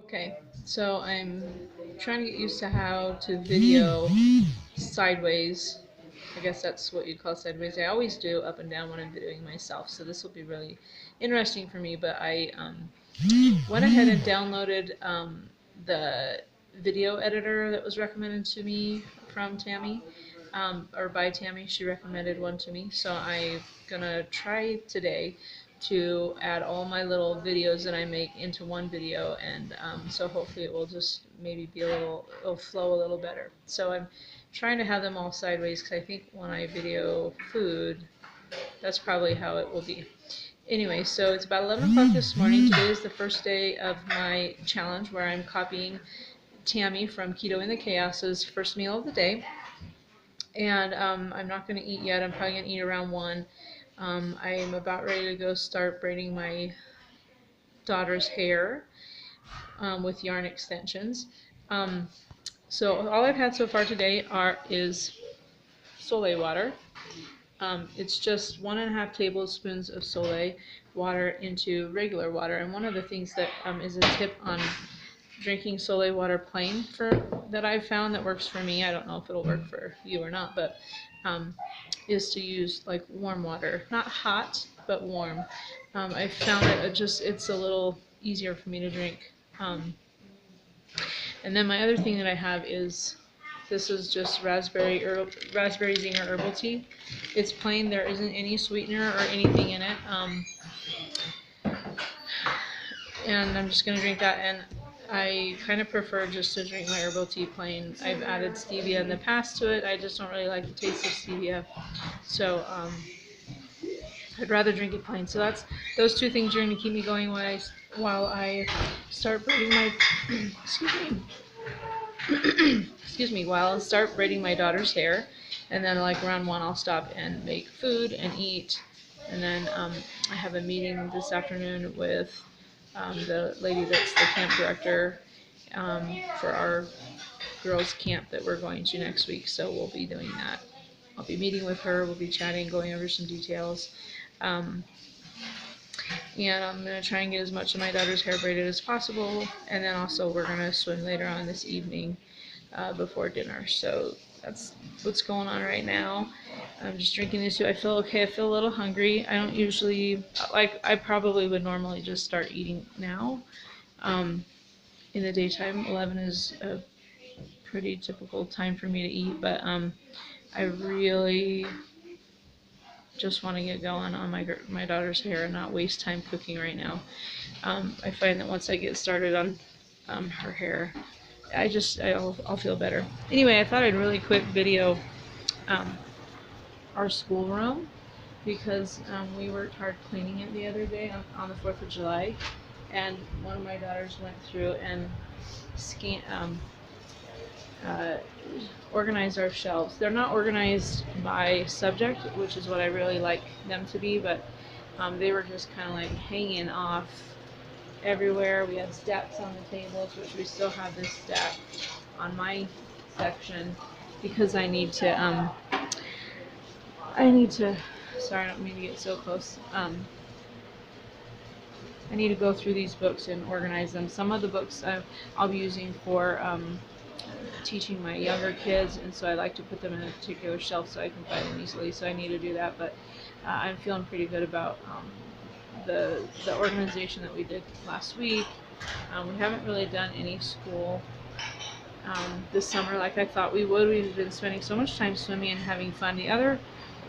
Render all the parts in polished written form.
Okay, so I'm trying to get used to how to video sideways. I guess that's what you'd call sideways. I always do up and down when I'm videoing myself, so this will be really interesting for me. But I went ahead and downloaded the video editor that was recommended to me from Tammy, or by Tammy. She recommended one to me, so I'm gonna try today to add all my little videos that I make into one video, and so hopefully it will just maybe be it'll flow a little better. So I'm trying to have them all sideways because I think when I video food, that's probably how it will be. Anyway, so it's about 11 o'clock this morning. Today is the first day of my challenge where I'm copying Tammy from Keto in the Chaos's first meal of the day. And I'm not going to eat yet. I'm probably going to eat around 1. I'm about ready to go start braiding my daughter's hair with yarn extensions. So all I've had so far today is Soleil water. It's just 1.5 tablespoons of Soleil water into regular water. And one of the things that is a tip on drinking Soleil water plain that I've found that works for me, I don't know if it'll work for you or not, but is to use like warm water, not hot, but warm. I found it's a little easier for me to drink. And then my other thing that I have is, this is just raspberry zinger herbal tea. It's plain, there isn't any sweetener or anything in it. And I'm just going to drink that, and I kind of prefer just to drink my herbal tea plain. I've added stevia in the past to it. I just don't really like the taste of stevia. So I'd rather drink it plain. So those two things are going to keep me going while I start braiding my while I start braiding my daughter's hair. And then like around 1 I'll stop and make food and eat. And then I have a meeting this afternoon with the lady that's the camp director for our girls camp that we're going to next week. So we'll be doing that. I'll be meeting with her, we'll be chatting, going over some details. And I'm going to try and get as much of my daughter's hair braided as possible. And then also we're going to swim later on this evening before dinner. So that's what's going on right now. I'm just drinking this too. I feel okay. I feel a little hungry. I don't usually, I probably would normally just start eating now. In the daytime, 11 is a pretty typical time for me to eat, but I really just want to get going on my daughter's hair and not waste time cooking right now. I find that once I get started on her hair, I'll feel better. Anyway, I thought I'd really quick video our schoolroom because we worked hard cleaning it the other day on the 4th of July, and one of my daughters went through and organize our shelves. They're not organized by subject, which is what I really like them to be, but they were just kind of like hanging off everywhere. We had stacks on the tables, which we still have this stack on my section because I need to, sorry, I don't mean to get so close. I need to go through these books and organize them. Some of the books I'll be using for teaching my younger kids, and so I like to put them in a particular shelf so I can find them easily, so I need to do that. But I'm feeling pretty good about the organization that we did last week. We haven't really done any school this summer like I thought we would. We've been spending so much time swimming and having fun. The other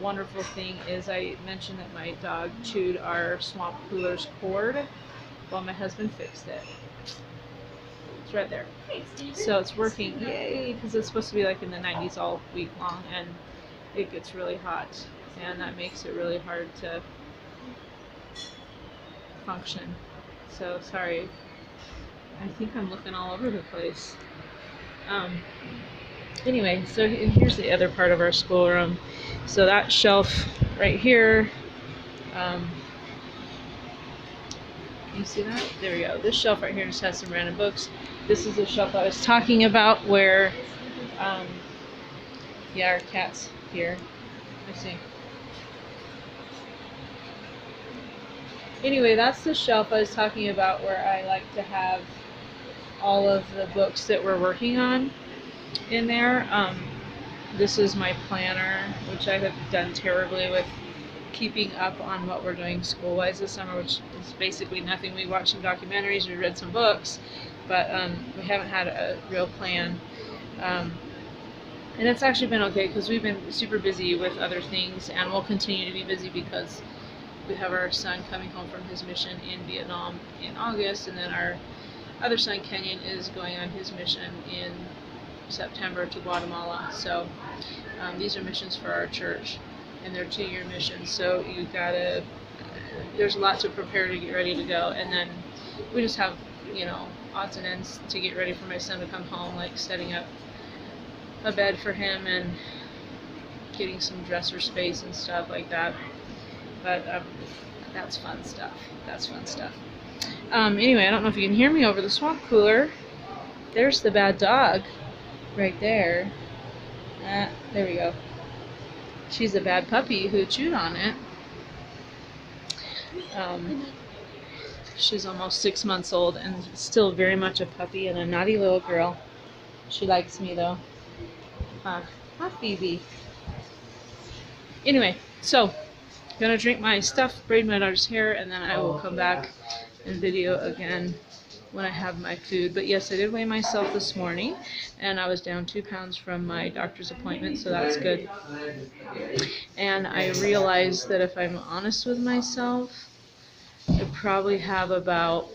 wonderful thing is I mentioned that my dog chewed our swamp cooler's cord. Well, my husband fixed it. It's right there. So it's working, yay, because it's supposed to be like in the 90s all week long, and it gets really hot, and that makes it really hard to function. So sorry, I think I'm looking all over the place. Anyway, so here's the other part of our schoolroom. So that shelf right here, you see that? There we go. This shelf right here just has some random books. This is the shelf I was talking about where, yeah, our cat's here. I see. Anyway, that's the shelf I was talking about where I like to have all of the books that we're working on in there. This is my planner, which I have done terribly with keeping up on what we're doing school-wise this summer, which is basically nothing. We watched some documentaries, we read some books, but we haven't had a real plan. And it's actually been okay because we've been super busy with other things, and we'll continue to be busy because we have our son coming home from his mission in Vietnam in August, and then our other son, Kenyon, is going on his mission in September to Guatemala. So these are missions for our church, and they're 2-year missions. So there's a lot to prepare to get ready to go, and then we just have, odds and ends to get ready for my son to come home, like setting up a bed for him and getting some dresser space and stuff like that. But that's fun stuff. Anyway, I don't know if you can hear me over the swamp cooler. There's the bad dog right there. There we go. She's a bad puppy who chewed on it. She's almost 6 months old and still very much a puppy and a naughty little girl. She likes me though. Hi, Phoebe. Anyway, so gonna drink my stuff, braid my daughter's hair, and then I will come back and video again when I have my food. But yes, I did weigh myself this morning, and I was down 2 pounds from my doctor's appointment, so that's good. And I realized that if I'm honest with myself, I probably have about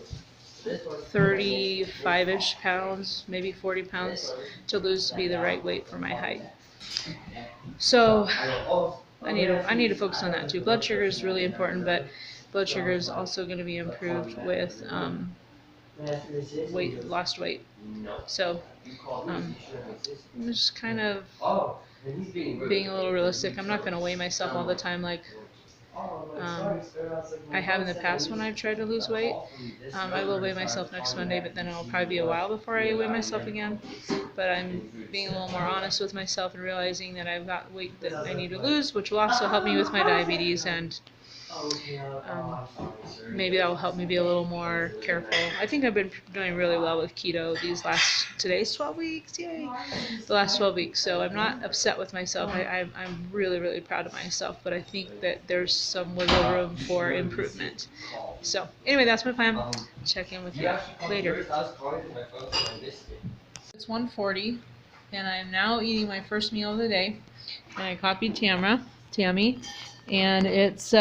35-ish pounds, maybe 40 pounds to lose to be the right weight for my height. So I need to focus on that too. Blood sugar is really important, but blood sugar is also going to be improved with lost weight. So I'm just kind of being a little realistic. I'm not going to weigh myself all the time like I have in the past when I've tried to lose weight. I will weigh myself next Monday, but then it'll probably be a while before I weigh myself again. But I'm being a little more honest with myself and realizing that I've got weight that I need to lose, which will also help me with my diabetes, and maybe that will help me be a little more careful. I think I've been doing really well with keto today's 12 weeks, yay! The last 12 weeks, so I'm not upset with myself. I'm really, really proud of myself, but I think that there's some wiggle room for improvement. So anyway, that's my plan. Check in with you later. It's 1:40, and I'm now eating my first meal of the day, and I copied Tammy, and it's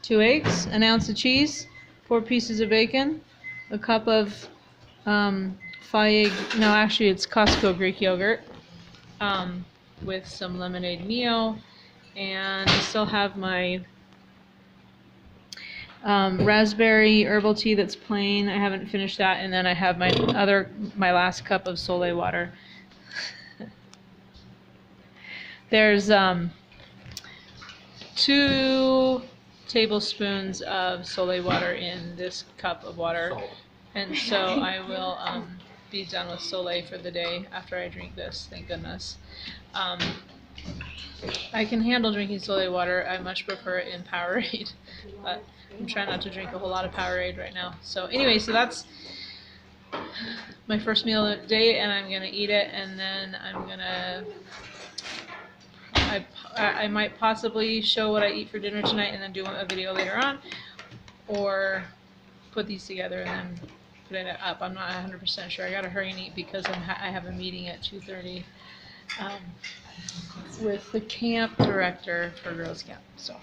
2 eggs, an ounce of cheese, 4 pieces of bacon, a cup of it's Costco Greek yogurt, with some lemonade Mio, and I still have my raspberry herbal tea that's plain. I haven't finished that, and then I have my last cup of Soleil water. There's 2 tablespoons of Soleil water in this cup of water, and so I will be done with Soleil for the day after I drink this, thank goodness. I can handle drinking Soleil water. I much prefer it in Powerade, but I'm trying not to drink a whole lot of Powerade right now. So anyway, so that's my first meal of the day, and I'm gonna eat it, and then I'm gonna I might possibly show what I eat for dinner tonight and then do a video later on, or put these together and then put it up. I'm not 100% sure. I gotta hurry and eat because I have a meeting at 2:30 with the camp director for Girls Camp. So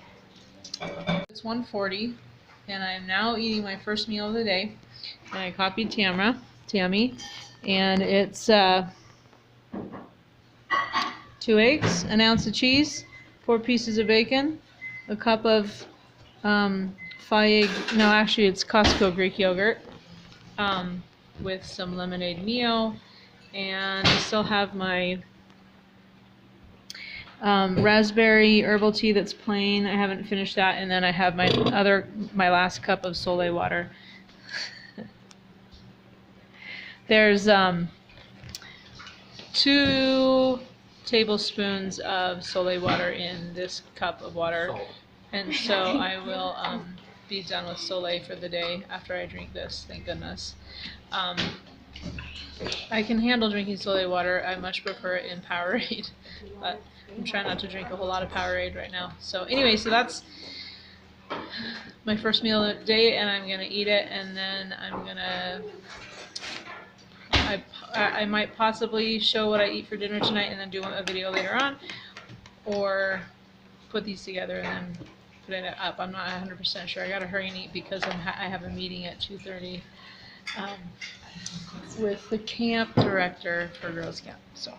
it's 1:40, and I'm now eating my first meal of the day, and I copied Tammy, and it's 2 eggs, an ounce of cheese, 4 pieces of bacon, a cup of it's Costco Greek yogurt, with some lemonade Mio, and I still have my raspberry herbal tea that's plain. I haven't finished that, and then I have my last cup of Soleil water. There's 2 tablespoons of Soleil water in this cup of water, and so I will be done with Soleil for the day after I drink this, thank goodness. I can handle drinking Soleil water. I much prefer it in Powerade, but I'm trying not to drink a whole lot of Powerade right now. So anyway, so that's my first meal of the day, and I'm gonna eat it, and then I'm gonna I might possibly show what I eat for dinner tonight and then do a video later on, or put these together and then put it up. I'm not 100% sure. I gotta hurry and eat because I have a meeting at 2:30 with the camp director for Girls Camp. So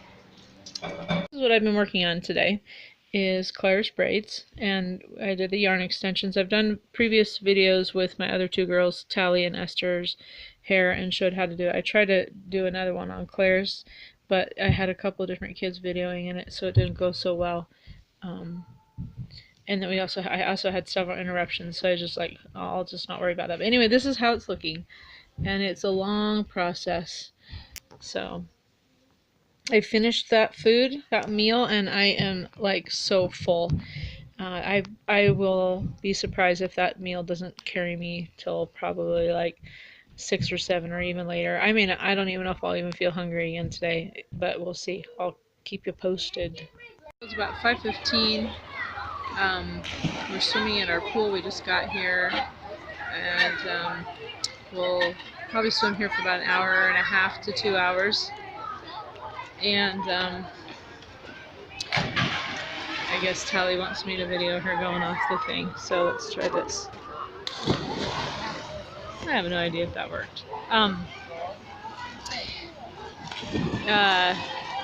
this is what I've been working on today, is Claire's braids, and I did the yarn extensions. I've done previous videos with my other two girls, Tally and Esther's hair, and showed how to do it. I tried to do another one on Claire's, but I had a couple different kids videoing in it, so it didn't go so well. And then I also had several interruptions, so I was just like, oh, I'll just not worry about that. But anyway, this is how it's looking, and it's a long process. So I finished that meal, and I am like so full. I will be surprised if that meal doesn't carry me till probably like 6 or 7 or even later. I mean, I don't even know if I'll even feel hungry again today, but we'll see. I'll keep you posted. It's about 5:15. We're swimming in our pool. We just got here, and we'll probably swim here for about an hour and a half to 2 hours. And I guess Tally wants me to video her going off the thing, so let's try this. I have no idea if that worked.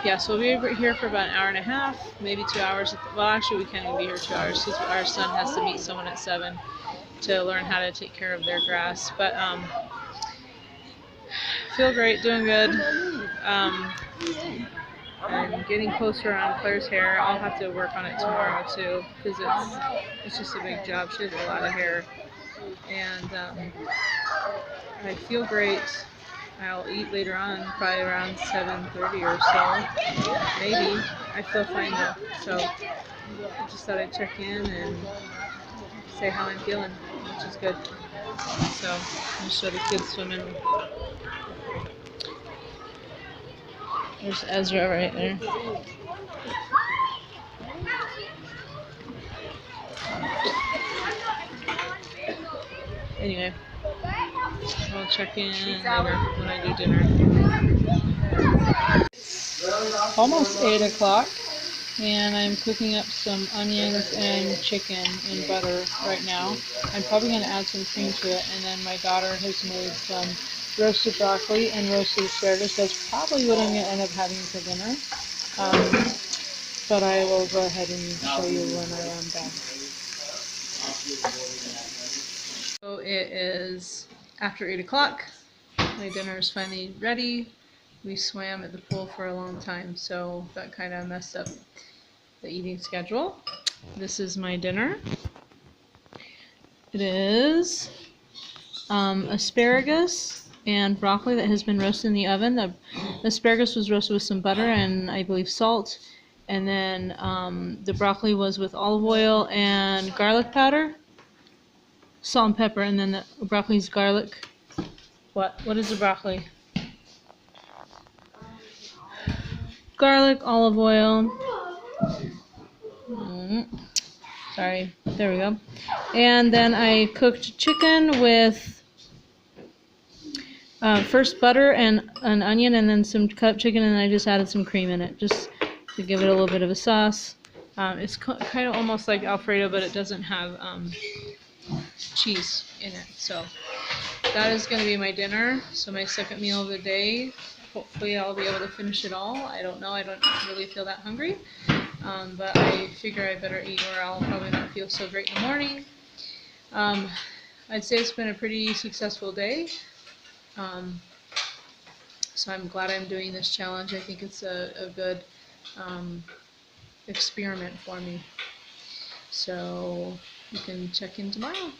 Yeah, so we'll be here for about an hour and a half, maybe 2 hours. Well, actually, we can't even be here 2 hours because our son has to meet someone at 7 to learn how to take care of their grass. But feel great, doing good. I'm getting closer on Claire's hair. I'll have to work on it tomorrow too because it's just a big job. She has a lot of hair, and I feel great. I'll eat later on, probably around 7:30 or so, maybe. I feel fine though, so I just thought I'd check in and say how I'm feeling, which is good. So I'll show the kids swimming. There's Ezra right there. Anyway, I'll check in later when I do dinner. Almost 8 o'clock, and I'm cooking up some onions and chicken in butter right now. I'm probably going to add some cream to it, and then my daughter has made some roasted broccoli and roasted asparagus. That's probably what I'm going to end up having for dinner. But I will go ahead and show you when I am done. So it is after 8 o'clock. My dinner is finally ready. We swam at the pool for a long time, so that kind of messed up the eating schedule. This is my dinner. It is asparagus and broccoli that has been roasted in the oven. The asparagus was roasted with some butter and I believe salt, and then the broccoli was with olive oil and garlic powder, salt and pepper, and then the broccoli's garlic. What is the broccoli? Garlic, olive oil. Sorry, there we go. And then I cooked chicken with first butter and an onion, and then some cut chicken, and I just added some cream in it, just to give it a little bit of a sauce. It's kind of almost like Alfredo, but it doesn't have cheese in it. So that is going to be my dinner. So my second meal of the day. Hopefully I'll be able to finish it all. I don't know. I don't really feel that hungry. But I figure I better eat or I'll probably not feel so great in the morning. I'd say it's been a pretty successful day. So I'm glad I'm doing this challenge. I think it's a good experiment for me. So you can check in tomorrow.